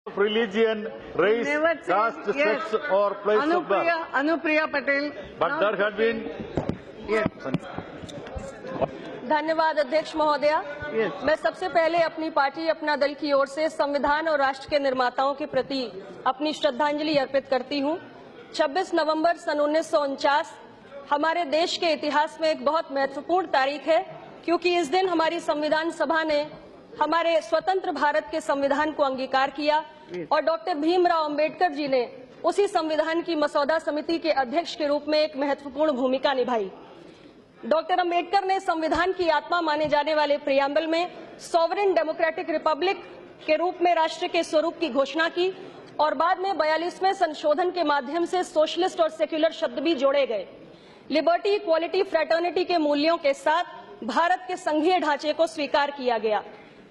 of religion, race, caste, sex or place of birth. Anupriya Patel. But there had been... Yes. धन्यवाद अध्यक्ष महोदया। मैं सबसे पहले अपनी पार्टी अपना दल की ओर से संविधान और राष्ट्र के निर्माताओं के प्रति अपनी श्रद्धांजलि अर्पित करती हूं। 26 नवंबर सन 1949 हमारे देश के इतिहास में एक बहुत महत्वपूर्ण तारीख है, क्योंकि इस दिन हमारी संविधान सभा ने हमारे स्वतंत्र भारत के संविधान को अंगीकार किया और डॉक्टर भीमराव अंबेडकर जी ने उसी संविधान की मसौदा समिति के अध्यक्ष के रूप में एक महत्वपूर्ण भूमिका निभाई। डॉक्टर अंबेडकर ने संविधान की आत्मा माने जाने वाले प्रियम्बल में सॉवरेन डेमोक्रेटिक रिपब्लिक के रूप में राष्ट्र के स्वरूप की घोषणा की और बाद में 42वें संशोधन के माध्यम से सोशलिस्ट और सेक्युलर शब्द भी जोड़े गए। लिबर्टी, इक्वालिटी, फ्रेटर्निटी के मूल्यों के साथ भारत के संघीय ढांचे को स्वीकार किया गया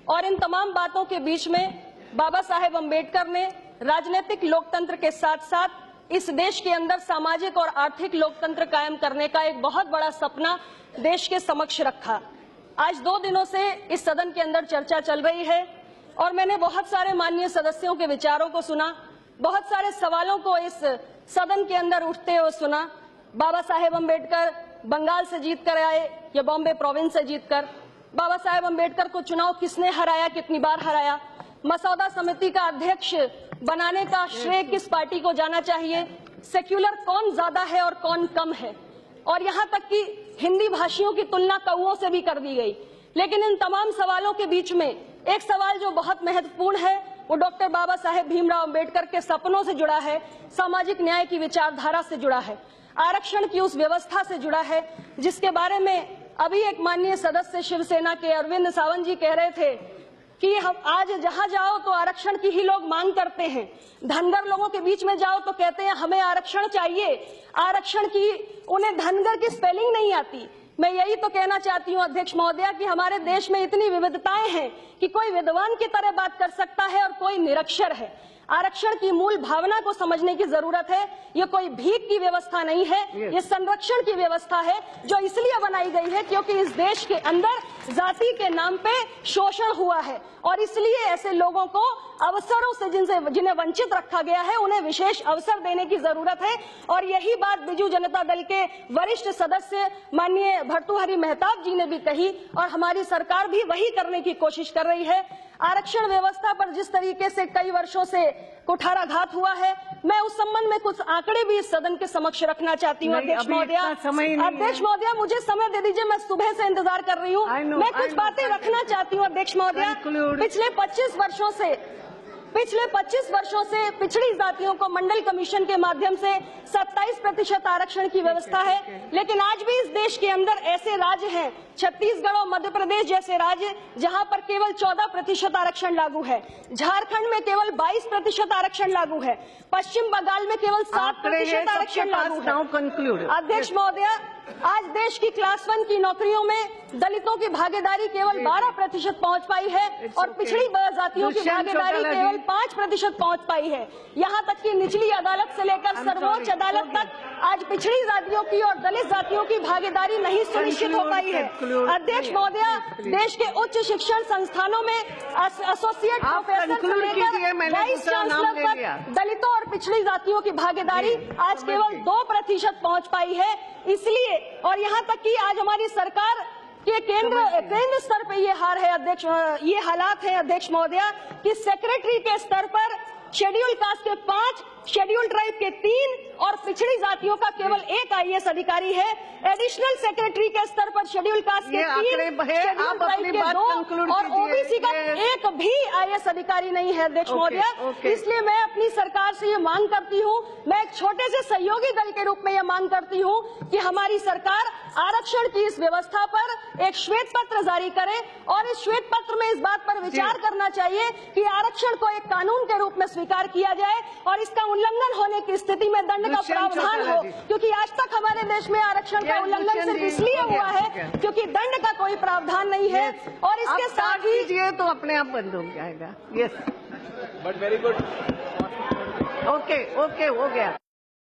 और इन तमाम बातों के बीच में बाबा साहेब अंबेडकर ने राजनीतिक लोकतंत्र के साथ साथ इस देश के अंदर सामाजिक और आर्थिक लोकतंत्र कायम करने का एक बहुत बड़ा सपना देश के समक्ष रखा। आज 2 दिनों से इस सदन के अंदर चर्चा चल रही है और मैंने बहुत सारे माननीय सदस्यों के विचारों को सुना, बहुत सारे सवालों को इस सदन के अंदर उठते हुए सुना। बाबा साहेब अंबेडकर बंगाल से जीत कर आए या बॉम्बे प्रोविंस से जीतकर, बाबा साहेब अंबेडकर को चुनाव किसने हराया, कितनी बार हराया, मसौदा समिति का अध्यक्ष बनाने का श्रेय किस पार्टी को जाना चाहिए, सेक्युलर कौन ज्यादा है और कौन कम है, और यहाँ तक कि हिंदी भाषियों की तुलना कौओं से भी कर दी गई। लेकिन इन तमाम सवालों के बीच में एक सवाल जो बहुत महत्वपूर्ण है वो डॉक्टर बाबा साहेब भीमराव अंबेडकर के सपनों से जुड़ा है, सामाजिक न्याय की विचारधारा से जुड़ा है, आरक्षण की उस व्यवस्था से जुड़ा है जिसके बारे में अभी एक माननीय सदस्य शिवसेना के अरविंद सावंत जी कह रहे थे कि हम आज जहां जाओ तो आरक्षण की ही लोग मांग करते हैं। धनगर लोगों के बीच में जाओ तो कहते हैं हमें आरक्षण चाहिए, आरक्षण की उन्हें धनगर की स्पेलिंग नहीं आती। मैं यही तो कहना चाहती हूं अध्यक्ष महोदया कि हमारे देश में इतनी विविधताएं हैं कि कोई विद्वान की तरह बात कर सकता है और कोई निरक्षर है। आरक्षण की मूल भावना को समझने की जरूरत है। ये कोई भीख की व्यवस्था नहीं है, ये संरक्षण की व्यवस्था है जो इसलिए बनाई गई है क्योंकि इस देश के अंदर जाति के नाम पे शोषण हुआ है और इसलिए ऐसे लोगों को अवसरों से जिन्हें वंचित रखा गया है उन्हें विशेष अवसर देने की जरूरत है। और यही बात बीजू जनता दल के वरिष्ठ सदस्य माननीय भर्तृहरि मेहताब जी ने भी कही और हमारी सरकार भी वही करने की कोशिश कर रही है। आरक्षण व्यवस्था पर जिस तरीके से कई वर्षों से कुठाराघात हुआ है, मैं उस संबंध में कुछ आंकड़े भी इस सदन के समक्ष रखना चाहती हूँ। अध्यक्ष महोदया, मुझे समय दे दीजिए, मैं सुबह से इंतजार कर रही हूँ। मैं कुछ बातें रखना चाहती हूँ अध्यक्ष महोदया। पिछले 25 वर्षों से पिछड़ी जातियों को मंडल कमीशन के माध्यम से 27% आरक्षण की व्यवस्था है, लेकिन आज भी इस देश के अंदर ऐसे राज्य हैं, छत्तीसगढ़ और मध्य प्रदेश जैसे राज्य, जहां पर केवल 14% आरक्षण लागू है। झारखंड में केवल 22% आरक्षण लागू है। पश्चिम बंगाल में केवल 7% आरक्षण लागू है। अध्यक्ष महोदया, आज देश की क्लास 1 की नौकरियों में दलितों की भागीदारी केवल 12% पहुंच पाई है और पिछड़ी जातियों की भागीदारी केवल 5% पहुंच पाई है। यहाँ तक कि निचली अदालत से लेकर सर्वोच्च अदालत तक आज पिछड़ी जातियों की और दलित जातियों की भागीदारी नहीं सुनिश्चित हो पाई है। अध्यक्ष महोदया, देश के उच्च शिक्षण संस्थानों में एसोसिएट प्रोफेसर से लेकर वाइस चांसलर तक दलितों और पिछड़ी जातियों की भागीदारी आज केवल 2% पहुंच पाई है। इसलिए और यहाँ तक कि आज हमारी सरकार के केंद्र स्तर पे ये ये हालात है अध्यक्ष महोदया कि सेक्रेटरी के स्तर पर शेड्यूल कास्ट के 5, शेड्यूल ट्राइब के 3 और पिछड़ी जातियों का केवल 1 IAS अधिकारी है। एडिशनल सेक्रेटरी के स्तर पर शेड्यूल कास्ट के 3, शेड्यूल ट्राइब के 2 और ओबीसी का 1 भी IAS अधिकारी नहीं है अध्यक्ष महोदया। इसलिए मैं अपनी सरकार से ये मांग करती हूँ, मैं एक छोटे से सहयोगी दल के रूप में ये मांग करती हूँ कि हमारी सरकार आरक्षण की इस व्यवस्था पर एक श्वेत पत्र जारी करे और इस श्वेत पत्र में इस बात पर विचार करना चाहिए कि आरक्षण को एक कानून के रूप में स्वीकार किया जाए और इसका उल्लंघन होने की स्थिति में दंड का प्रावधान हो, क्योंकि आज तक हमारे देश में आरक्षण का उल्लंघन सिर्फ इसलिए हुआ है क्योंकि दंड का कोई प्रावधान नहीं है और इसके साथ ही तो अपने आप बंद हो जाएगा। Yes, but very good. Okay, हो गया।